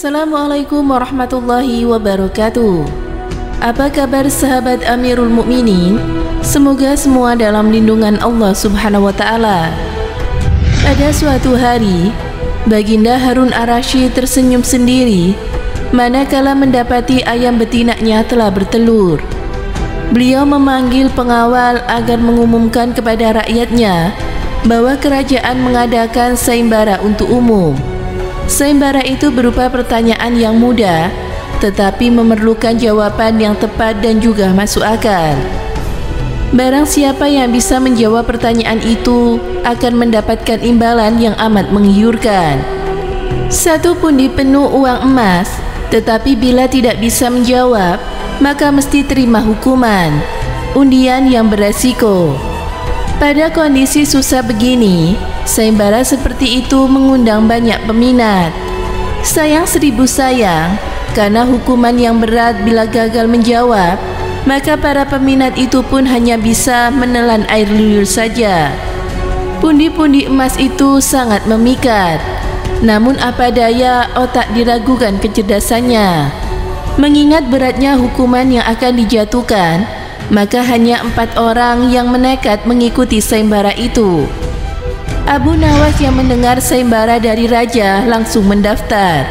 Assalamualaikum warahmatullahi wabarakatuh. Apa kabar sahabat Amirul Mukminin? Semoga semua dalam lindungan Allah Subhanahu wa Ta'ala. Pada suatu hari, Baginda Harun Ar-Rasyid tersenyum sendiri manakala mendapati ayam betinanya telah bertelur. Beliau memanggil pengawal agar mengumumkan kepada rakyatnya bahwa kerajaan mengadakan sayembara untuk umum. Sayembara itu berupa pertanyaan yang mudah, tetapi memerlukan jawaban yang tepat dan juga masuk akal. Barang siapa yang bisa menjawab pertanyaan itu akan mendapatkan imbalan yang amat menggiurkan. Satu pundi penuh uang emas, tetapi bila tidak bisa menjawab, maka mesti terima hukuman, undian yang beresiko. Pada kondisi susah begini, sayembara seperti itu mengundang banyak peminat. Sayang seribu sayang, karena hukuman yang berat bila gagal menjawab, maka para peminat itu pun hanya bisa menelan air liur saja. Pundi-pundi emas itu sangat memikat, namun apa daya otak diragukan kecerdasannya. Mengingat beratnya hukuman yang akan dijatuhkan, maka hanya 4 orang yang menekat mengikuti sayembara itu. Abu Nawas yang mendengar sayembara dari raja langsung mendaftar.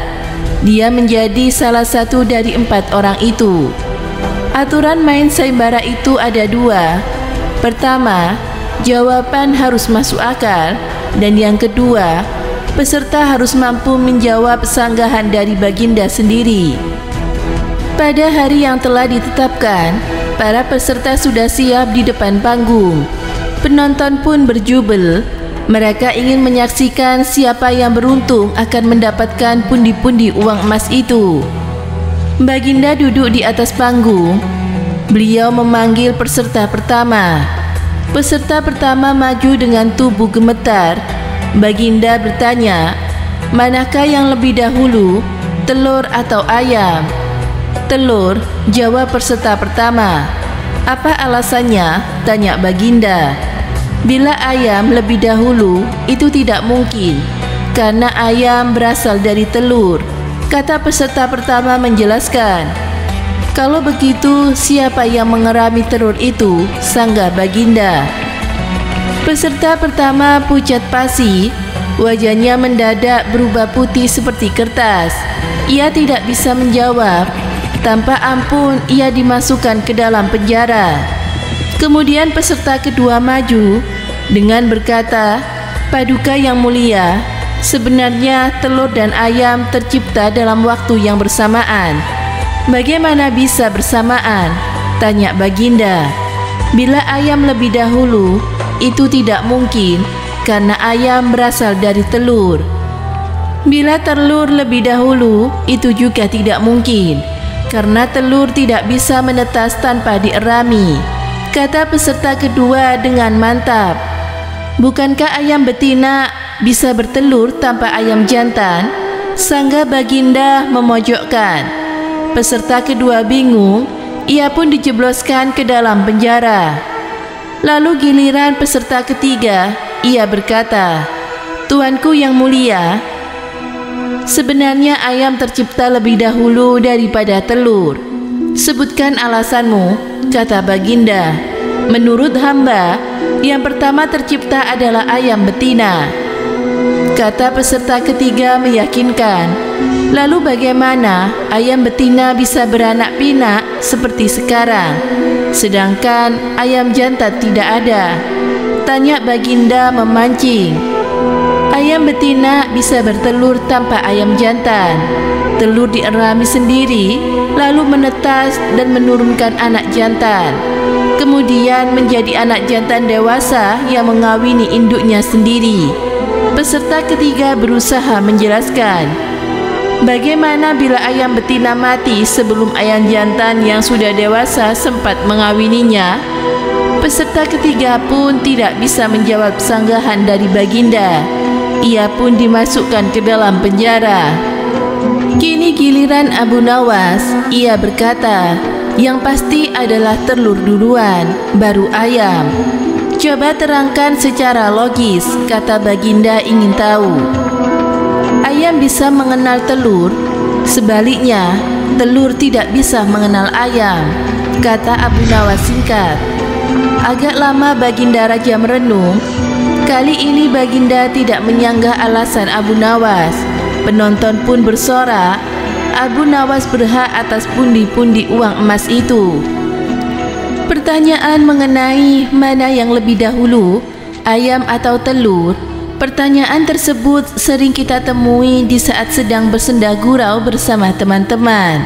Dia menjadi salah satu dari 4 orang itu. Aturan main sayembara itu ada 2. Pertama, jawaban harus masuk akal, dan yang kedua, peserta harus mampu menjawab sanggahan dari Baginda sendiri. Pada hari yang telah ditetapkan, para peserta sudah siap di depan panggung. Penonton pun berjubel. Mereka ingin menyaksikan siapa yang beruntung akan mendapatkan pundi-pundi uang emas itu. Baginda duduk di atas panggung. Beliau memanggil peserta pertama. Peserta pertama maju dengan tubuh gemetar. Baginda bertanya, manakah yang lebih dahulu, telur atau ayam? Telur, jawab peserta pertama. Apa alasannya? Tanya Baginda. Bila ayam lebih dahulu, itu tidak mungkin, karena ayam berasal dari telur, kata peserta pertama menjelaskan. Kalau begitu, siapa yang mengerami telur itu? Sanggah Baginda. Peserta pertama pucat pasi, wajahnya mendadak berubah putih seperti kertas. Ia tidak bisa menjawab. Tanpa ampun ia dimasukkan ke dalam penjara. Kemudian peserta kedua maju dengan berkata, Paduka yang mulia, sebenarnya telur dan ayam tercipta dalam waktu yang bersamaan. Bagaimana bisa bersamaan? Tanya Baginda. Bila ayam lebih dahulu, itu tidak mungkin, karena ayam berasal dari telur. Bila telur lebih dahulu, itu juga tidak mungkin, karena telur tidak bisa menetas tanpa dierami, kata peserta kedua dengan mantap. Bukankah ayam betina bisa bertelur tanpa ayam jantan? Sanggah Baginda memojokkan. Peserta kedua bingung, ia pun dijebloskan ke dalam penjara. Lalu giliran peserta ketiga, ia berkata, Tuanku yang mulia, sebenarnya ayam tercipta lebih dahulu daripada telur. Sebutkan alasanmu, kata Baginda. Menurut hamba, yang pertama tercipta adalah ayam betina, kata peserta ketiga meyakinkan. Lalu bagaimana ayam betina bisa beranak pinak seperti sekarang, sedangkan ayam jantan tidak ada? Tanya Baginda memancing. Ayam betina bisa bertelur tanpa ayam jantan. Telur dierami sendiri, lalu menetas dan menurunkan anak jantan. Kemudian menjadi anak jantan dewasa yang mengawini induknya sendiri. Peserta ketiga berusaha menjelaskan. Bagaimana bila ayam betina mati sebelum ayam jantan yang sudah dewasa sempat mengawininya? Peserta ketiga pun tidak bisa menjawab sanggahan dari Baginda. Ia pun dimasukkan ke dalam penjara. Kini giliran Abu Nawas. Ia berkata, yang pasti adalah telur duluan, baru ayam. Coba terangkan secara logis, kata Baginda ingin tahu. Ayam bisa mengenal telur, Sebaliknya, telur tidak bisa mengenal ayam, kata Abu Nawas singkat. Agak lama Baginda Raja merenung. Kali ini Baginda tidak menyanggah alasan Abu Nawas. Penonton pun bersorak, Abu Nawas berhak atas pundi-pundi uang emas itu. Pertanyaan mengenai mana yang lebih dahulu, ayam atau telur, pertanyaan tersebut sering kita temui di saat sedang bersenda gurau bersama teman-teman.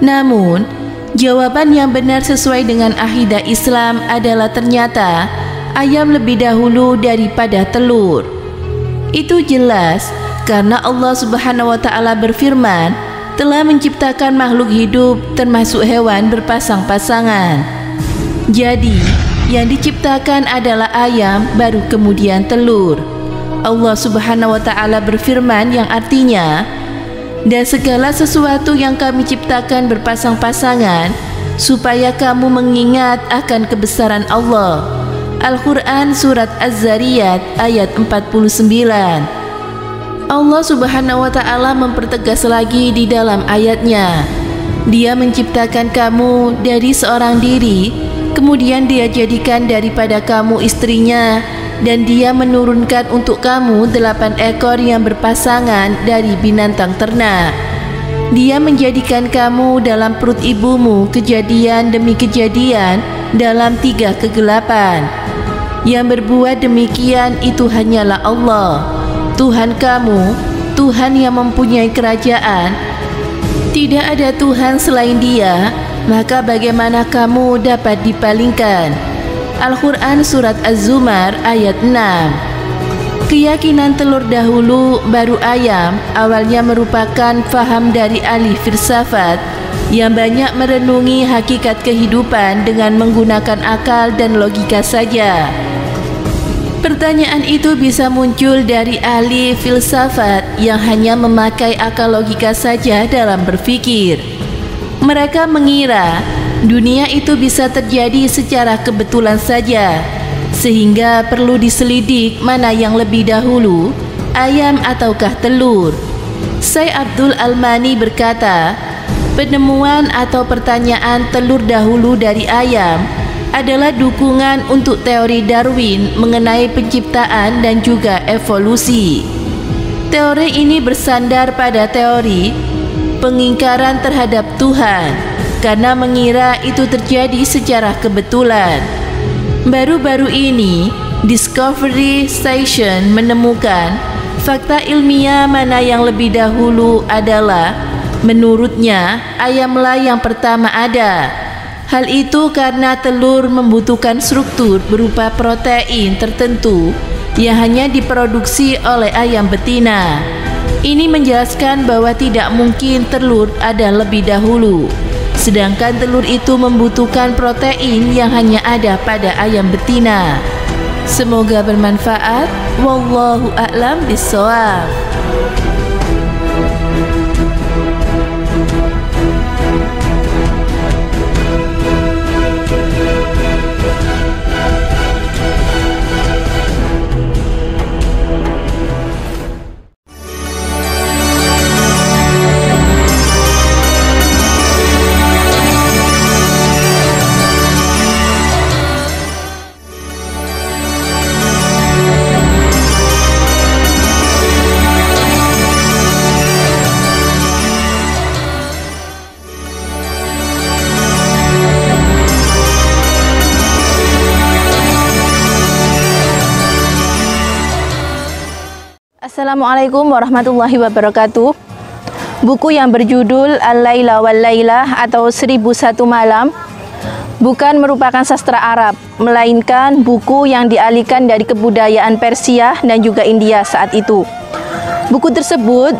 Namun, jawaban yang benar sesuai dengan akidah Islam adalah ternyata ayam lebih dahulu daripada telur. Itu jelas karena Allah Subhanahu wa Ta'ala berfirman telah menciptakan makhluk hidup termasuk hewan berpasang-pasangan. Jadi, yang diciptakan adalah ayam, baru kemudian telur. Allah Subhanahu wa Ta'ala berfirman yang artinya, dan segala sesuatu yang kami ciptakan berpasang-pasangan supaya kamu mengingat akan kebesaran Allah. Al-Quran Surat Az-Zariyat ayat 49. Allah Subhanahu wa Ta'ala mempertegas lagi di dalam ayatnya, Dia menciptakan kamu dari seorang diri, kemudian Dia jadikan daripada kamu istrinya, dan Dia menurunkan untuk kamu 8 ekor yang berpasangan dari binatang ternak. Dia menjadikan kamu dalam perut ibumu kejadian demi kejadian dalam 3 kegelapan. Yang berbuat demikian itu hanyalah Allah, Tuhan kamu, Tuhan yang mempunyai kerajaan. Tidak ada Tuhan selain Dia, maka bagaimana kamu dapat dipalingkan? Al-Quran Surat Az-Zumar ayat 6. Keyakinan telur dahulu baru ayam awalnya merupakan faham dari ahli filsafat yang banyak merenungi hakikat kehidupan dengan menggunakan akal dan logika saja. Pertanyaan itu bisa muncul dari ahli filsafat yang hanya memakai akal logika saja dalam berpikir. Mereka mengira dunia itu bisa terjadi secara kebetulan saja, sehingga perlu diselidik mana yang lebih dahulu, ayam ataukah telur. Syekh Abdul Almani berkata, penemuan atau pertanyaan telur dahulu dari ayam adalah dukungan untuk teori Darwin mengenai penciptaan dan juga evolusi. Teori ini bersandar pada teori pengingkaran terhadap Tuhan karena mengira itu terjadi secara kebetulan. Baru-baru ini, Discovery Station menemukan fakta ilmiah mana yang lebih dahulu adalah, menurutnya, ayamlah yang pertama ada. Hal itu karena telur membutuhkan struktur berupa protein tertentu yang hanya diproduksi oleh ayam betina. Ini menjelaskan bahwa tidak mungkin telur ada lebih dahulu, sedangkan telur itu membutuhkan protein yang hanya ada pada ayam betina. Semoga bermanfaat. Wallahu a'lam bishawab. Assalamualaikum warahmatullahi wabarakatuh. Buku yang berjudul Al-Laila wal-Lailah atau 1001 Malam bukan merupakan sastra Arab, melainkan buku yang dialihkan dari kebudayaan Persia dan juga India saat itu. Buku tersebut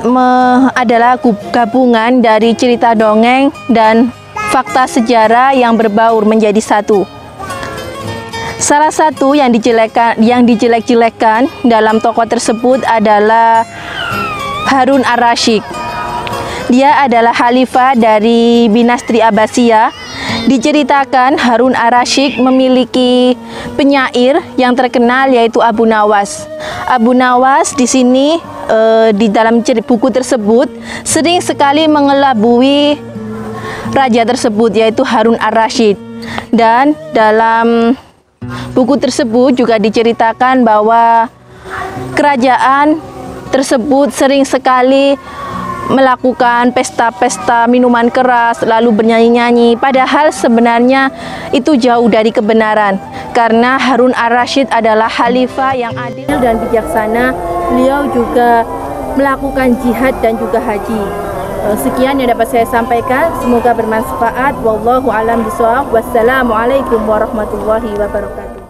adalah gabungan dari cerita dongeng dan fakta sejarah yang berbaur menjadi satu. Salah satu yang dijelek-jelekkan dalam tokoh tersebut adalah Harun ar-Rasyid. Dia adalah khalifah dari dinasti Abbasiyah. Diceritakan Harun ar-Rasyid memiliki penyair yang terkenal yaitu Abu Nawas. Abu Nawas di sini di dalam buku tersebut sering sekali mengelabui raja tersebut, yaitu Harun ar-Rasyid. Dan dalam buku tersebut juga diceritakan bahwa kerajaan tersebut sering sekali melakukan pesta-pesta minuman keras, lalu bernyanyi-nyanyi, padahal sebenarnya itu jauh dari kebenaran. Karena Harun ar-Rasyid adalah khalifah yang adil dan bijaksana. Beliau juga melakukan jihad dan juga haji. Sekian yang dapat saya sampaikan, semoga bermanfaat. Wallahu a'lam bishawab. Wassalamualaikum warahmatullahi wabarakatuh.